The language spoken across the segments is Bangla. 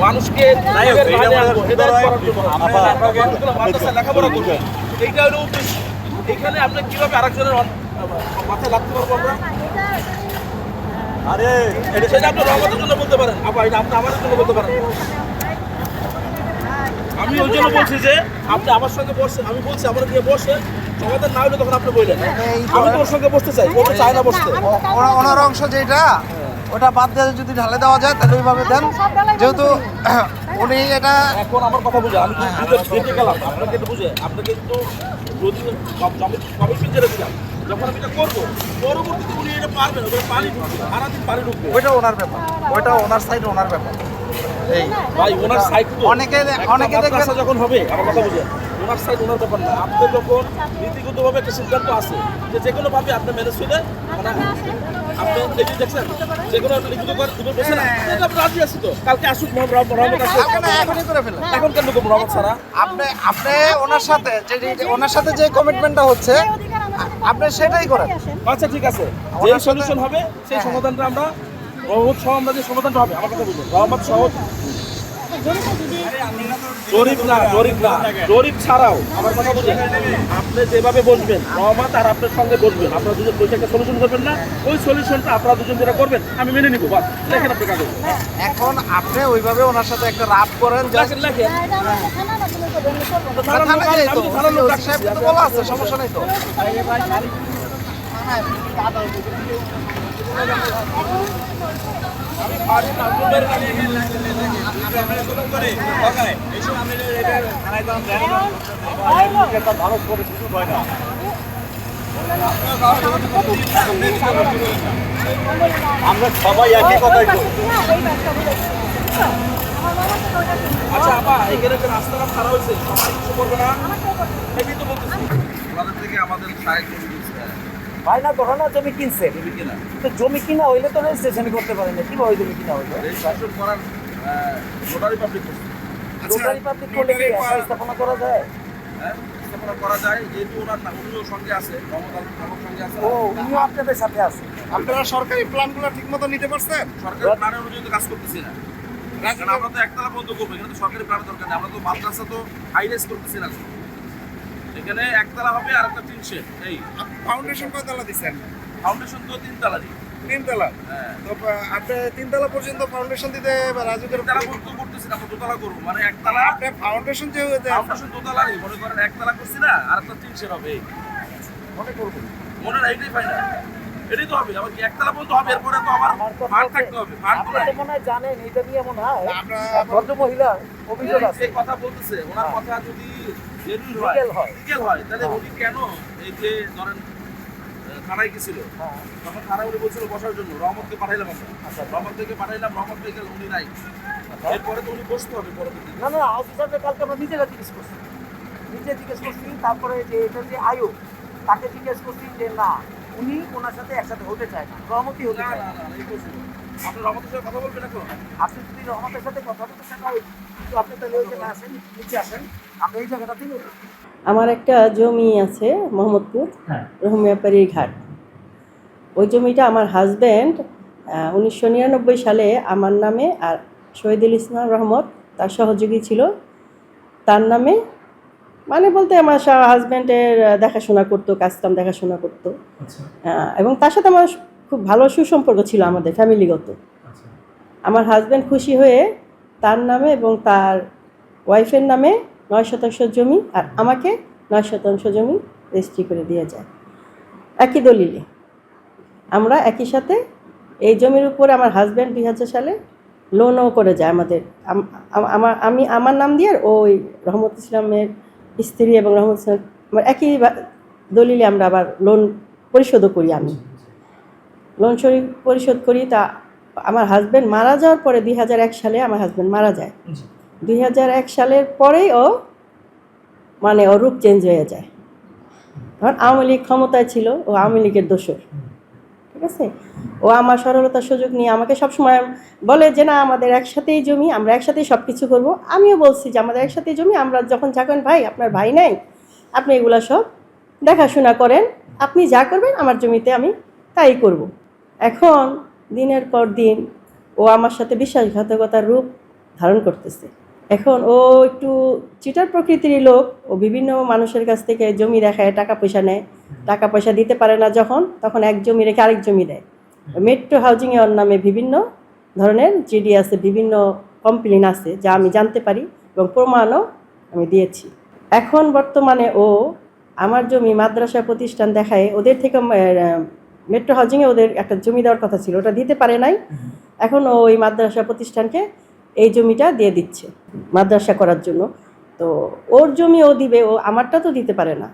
মানুষকে লেখাপড়া করবে, এইটা হলো উদ্দেশ্য। এখানে আপনি কিভাবে আরেকজনের মাথায় লাগতে পারবো আমরা? আরে সেটা আপনি রহমতের জন্য বলতে পারেন, আবার এটা আপনি আমাদের জন্য বলতে পারেন। আমি ওই জন্য বলছি যে আপনি আমার সঙ্গে বসছেন, আমি বলছি আমার নিয়ে বসেন, সমাধান না হলে তখন আপনি বললেন আমি তোর সঙ্গে বসতে চাই, ও তো চায় না বসতে। ওনার অংশ যেটা ওটা বাদ দিয়ে যদি ঢালে দেওয়া যায় তাহলে ওইভাবে দেন, যেহেতু উনি এটা এখন আমার কথা বুঝে আমি দেখে গেলাম আপনাকে তো বুঝে, আপনাকে কিন্তু যদি কবে পিঞ্জরে দিলাম, যখন আমি এটা করবো পরবর্তীতে উনি এটা পারবেন, ওটা পানি ঢুকবে, সারাদিন পানি ঢুকবে, ওইটা ওনার ব্যাপার, ওইটা ওনার সাইড ওনার ব্যাপার। এই ভাই ওনার সাইড তো অনেকে দেখবেন যখন হবে আমার কথা বুঝে, ওনার সাইড ওনার ব্যাপার না। আপনি যখন নীতিগতভাবে একটা সিদ্ধান্ত আছে যে কোনো ভাবে আপনি মেনে চলে, মানে আপনি দেখি দেখছেন যে কোনো লিখিত করে দিবেন, বসে না এটা আপনি রাজি আছি তো, কালকে আসুক রহমত আসুক, এখনই করে ফেলেন। এখন কেন করবো রহমত ছাড়া? আপনি ওনার সাথে যে কমিটমেন্টটা হচ্ছে আপনি সেটাই করেন। আচ্ছা ঠিক আছে, যে সলিউশন হবে সেই সমাধানটা আমরা রহমত সহ আমরা যে সমাধানটা হবে, আমার কথা বুঝুন, রহমত সহ জরিপ না জরিপ ছাড়াও আমার কথা বুঝেন, আপনি যেভাবে বসবেন রহমত আর আপনার সঙ্গে বসবেন, আপনারা দুজন বসে একটা সলিউশন করবেন না, ওই সলিউশনটা আপনারা দুজন যেটা করবেন আমি মেনে নিবো, বাস লেখেন আপনি কাগজ। এখন আপনি ওইভাবে ওনার সাথে একটা রাপ করেন, লেখেন বলা আছে, সমস্যা নেই তো। আমরা সবাই একই কথাই বলি। আচ্ছা আপা, এখানে যে রাস্তাটা খারাপ হয়েছে সবাই কিছু করবে না, আমি তো বলতেছি ওনাদের থেকে আমাদের সাহায্য ভাই না ঘটনা জমি কিনছে, জমি কিনা তো জমি কিনা হইলে তো রেজিস্ট্রেশন করতে পারেন না, কিভাবে জমি কিনা হইলো? রেজিস্ট্রেশন করার নোটারি পাবলিক করছে, নোটারি পাবলিক করলে কি স্থাপনা করা যায়? হ্যাঁ স্থাপনা করা যায়, যেহেতু ওনার উনিও সঙ্গে আছে, রহমত আলমের সঙ্গে আছে, ও উনিও আপনাদের সাথে আছে। আপনারা সরকারি প্ল্যানগুলো ঠিক মতো নিতে পারছেন? সরকারি প্ল্যানের অনুযায়ী তো কাজ করতেছি না, কারণ আমরা তো একতলা পর্যন্ত করবো, এখানে তো সরকারি প্ল্যানের দরকার নেই, আমরা তো মাদ্রাসা তো হাইরাইজ করতেছি না, এখানে একতলা হবে আর একটা টিন শেড। এই ফাউন্ডেশন কয়তলা দিচ্ছেন? ফাউন্ডেশন তো তিনতলা দিই। তিনতলা। হ্যাঁ তো আপনি তিনতলা পর্যন্ত ফাউন্ডেশন দিতে রাজুকের তিনতলা পর্যন্ত করতেছি না, আমরা দোতলা করবো, মানে একতলা আপনি ফাউন্ডেশন যে ফাউন্ডেশন দোতলারই মনে করেন, একতলা করছি না আর একটা টিন শেড হবে, এই মনে করবো মনে হয় এইটাই ফাইনাল, এটাই তো হবে, আবার কি একতলা পর্যন্ত হবে, এরপরে তো আবার ভাগ থাকতে হবে, ভাগ আপনি তো মনে হয় জানেন এটা নিয়ে মনে হয় আমরা- ভদ্র মহিলার অভিযোগ আছে। যে কথা বলতেছে ওনার কথা যদি জেনুইন Legal হয়। লিগ্যাল হয়, তাহলে উনি কেন এই যে ধরেন থানায় গেছিল, হ্যাঁ। তখন থানায় উনি বলছিল বসার জন্য, রহমতকে পাঠাইলাম আমরা, আচ্ছা। রহমত থেকে পাঠাইলাম, রহমত থেকে গেল, উনি নাই, এরপরে তো উনি বসতে হবে পরবর্তীতে। না না, অফিসারদের কালকে আমরা নিজেরা জিজ্ঞেস করছি, তারপরে যে এটা যে আয়ু তাকে জিজ্ঞেস করছি যে না উনি ওনার সাথে একসাথে হতে চায় না, রহমতই হতে না চায় না না। না, এই বলছিল আপনি রহমতের সাথে কথা বলবেন এখন? আপনি যদি রহমতের সাথে কথা বলতে চান কিন্তু আপনি তাহলে ওই জায়গায় আসেন, নিচে আসেন, আমরা এই জায়গাটা দিন। আমার একটা জমি আছে মোহাম্মদপুর রহমিয়াপাড়ির ঘাট। ওই জমিটা আমার হাজব্যান্ড 1999 সালে আমার নামে আর শহীদুল ইসলাম রহমত তার সহযোগী ছিল তার নামে, মানে বলতে আমার হাজব্যান্ডের দেখাশোনা করতো, কাজকাম দেখাশোনা করতো, এবং তার সাথে আমার খুব ভালো সুসম্পর্ক ছিল আমাদের ফ্যামিলিগত। আমার হাজব্যান্ড খুশি হয়ে তার নামে এবং তার ওয়াইফের নামে 9% জমি আর আমাকে 9% জমি রেজিস্ট্রি করে দিয়ে যায় একই দলিলে। আমরা একই সাথে এই জমির উপরে আমার হাজব্যান্ড 2000 সালে লোনও করে যায় আমাদের, আমি আমার নাম দিয়ে, আর ওই রহমত ইসলামের স্ত্রী এবং রহমত ইসলাম আমার একই দলিলে আমরা আবার লোন পরিশোধও করি। আমি লোন পরিশোধ করি। তা আমার হাজব্যান্ড মারা যাওয়ার পরে 2001 সালে আমার হাজব্যান্ড মারা যায়। 2001 সালের পরেই ও মানে ওর রূপ চেঞ্জ হয়ে যায়, কারণ আওয়ামী লীগ ক্ষমতায় ছিল, ও আওয়ামী লীগের দোসর, ঠিক আছে। ও আমার সরলতার সুযোগ নিয়ে আমাকে সবসময় বলে যে না আমাদের একসাথেই জমি, আমরা একসাথেই সব কিছু করবো। আমিও বলছি যে আমাদের একসাথেই জমি, আমরা যখন যাবেন ভাই আপনার ভাই নাই, আপনি এগুলো সব দেখাশোনা করেন, আপনি যা করবেন আমার জমিতে আমি তাই করব। এখন দিনের পর দিন ও আমার সাথে বিশ্বাসঘাতকতার রূপ ধারণ করতেছে। এখন ও একটু চিটার প্রকৃতির লোক, ও বিভিন্ন মানুষের কাছ থেকে জমি দেখায়, টাকা পয়সা নেয়, টাকা পয়সা দিতে পারে না যখন, তখন এক জমি রেখে আরেক জমি দেয়। মেট্রো হাউজিংয়ে ওর নামে বিভিন্ন ধরনের জিডি আছে, বিভিন্ন কমপ্লেন আছে যা আমি জানতে পারি এবং প্রমাণও আমি দিয়েছি। এখন বর্তমানে ও আমার জমি মাদ্রাসা প্রতিষ্ঠান দেখায়, ওদের থেকে মেট্রো হাউজিংয়ে ওদের একটা জমি দেওয়ার কথা ছিল, ওটা দিতে পারে নাই। এখন ও ওই মাদ্রাসা প্রতিষ্ঠানকে এই জমিটা দিয়ে দিচ্ছে মাদ্রাসা করার জন্য। তো ওর জমি ও দিবে, ও আমারটা তো দিতে পারে না।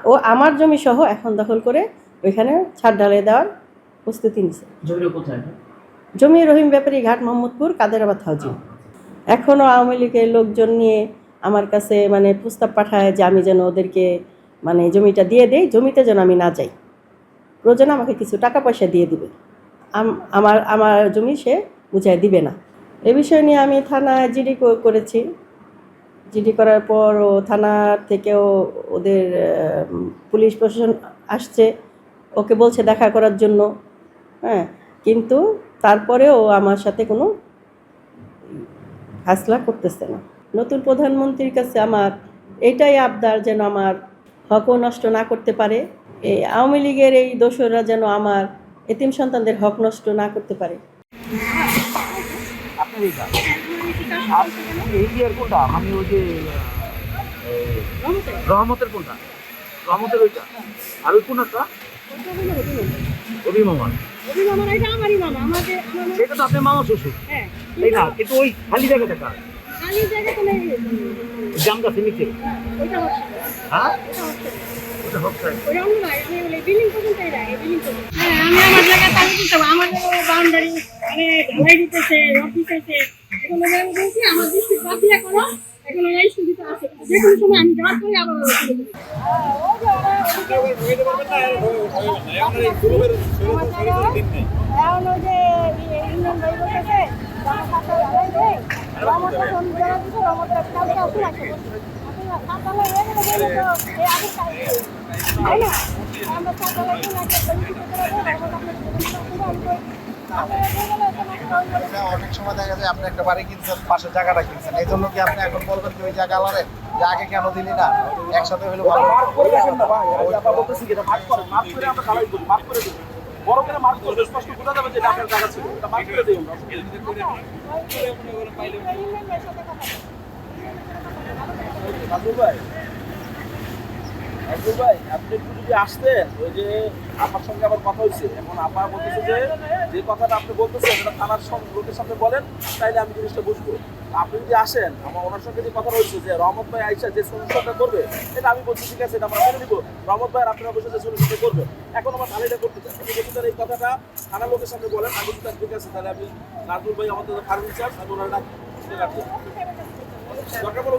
ও আমার জমি সহ এখন দখল করে ওইখানে ছাদ ঢালাই দেওয়ার প্রস্তুতি নিচ্ছে। জমি রহিম ব্যাপারী ঘাট, মোহাম্মদপুর, কাদেরাবাদ হাউজিং। এখনও আওয়ামী লীগের লোকজন নিয়ে আমার কাছে মানে প্রস্তাব পাঠায় যে আমি যেন ওদেরকে মানে জমিটা দিয়ে দেই, জমিতে যেন আমি না যাই, প্রয়োজনে আমাকে কিছু টাকা পয়সা দিয়ে দিবে, আমার জমি সে বুঝাই দিবে না। এ বিষয় নিয়ে আমি থানায় জিডি করেছি। জিডি করার পর ও থানার থেকেও ওদের পুলিশ প্রশাসন আসছে, ওকে বলছে দেখা করার জন্য, হ্যাঁ, কিন্তু তারপরেও ও আমার সাথে কোনো হাসলা করতেছে না। নতুন প্রধানমন্ত্রীর কাছে আমার এইটাই আবদার যেন আমার হকও নষ্ট না করতে পারে, এই আওয়ামী লীগের এই দোসররা যেন আমার এতিম সন্তানদের হক নষ্ট না করতে পারে। আপনার এইটা আর এই ইয়ার কোনটা, মানে ওই যে রহমতের কোনটা, রহমতের ওইটা, আর ওই কোনটা অভিমামান, সেটা তো আপনার মামা শ্বশুর, তাই না? কিন্তু ওই খালি জায়গাটা কার? জাম গাছের নিচে, হ্যাঁ ওটা হোক স্যার। আমি আমার জায়গায় তাহলে দিতে হবে, আমার জায়গায় বাউন্ডারি মানে ঢালাই দিতেছে, রড দিতেছে, এখন আমি বলছি আমার ডিস্ট্রিক্ট বাদ দিয়া করো, এখন এই সুবিধা আছে, যে কোনো সময় আমি যাওয়ার পরে আবার অনেক সময় দেখা যায় আপনি একটা বাড়ি কিনছেন, পাশে জায়গাটা কিনছেন, এই জন্য কি আপনি এখন বলবেন কি ওই জায়গা আলারে যে আগে কেন দিলি না, একসাথে হইলে ভালো। মার্ক করে রাখেন না ভাই, আমি আপনার বলতেছি কি, এটা মার্ক করেন, মার্ক করে আমরা ঢালাই করি, মার্ক করে দিই, বড় করে মার্ক করলে স্পষ্ট বোঝা যাবে যে এটা আপনার জায়গা ছিল, এটা মার্ক করে দিই আমরা। নাজমুল ভাই, নাজমুল ভাই, আপনি একটু যদি আসতেন, ওই যে আমার সঙ্গে আবার কথা হয়েছে, এখন আপা বলতেছে যে কথাটা আপনি বলতেছেন এটা থানার লোকের সামনে বলেন, তাইলে আমি জিনিসটা বুঝবো। আপনি যদি আসেন, আমার ওনার সঙ্গে যে কথা রয়েছে যে রহমত ভাই আইসা যে সলিউশনটা করবে, এটা আমি বলছি ঠিক আছে, এটা আমরা মেনে নিব, রহমত ভাই আপনারা বসে যে সলিউশনটা করবে, এখন আমার ঢালাইটা করতে চান, আপনি যদি এই কথাটা থানার লোকের সামনে বলেন, আমি যদি ঠিক আছে, তাহলে আমি নাজমুল ভাই আমাদের ফার্নিচার আমি ওনার ডাক দরকার পড়ে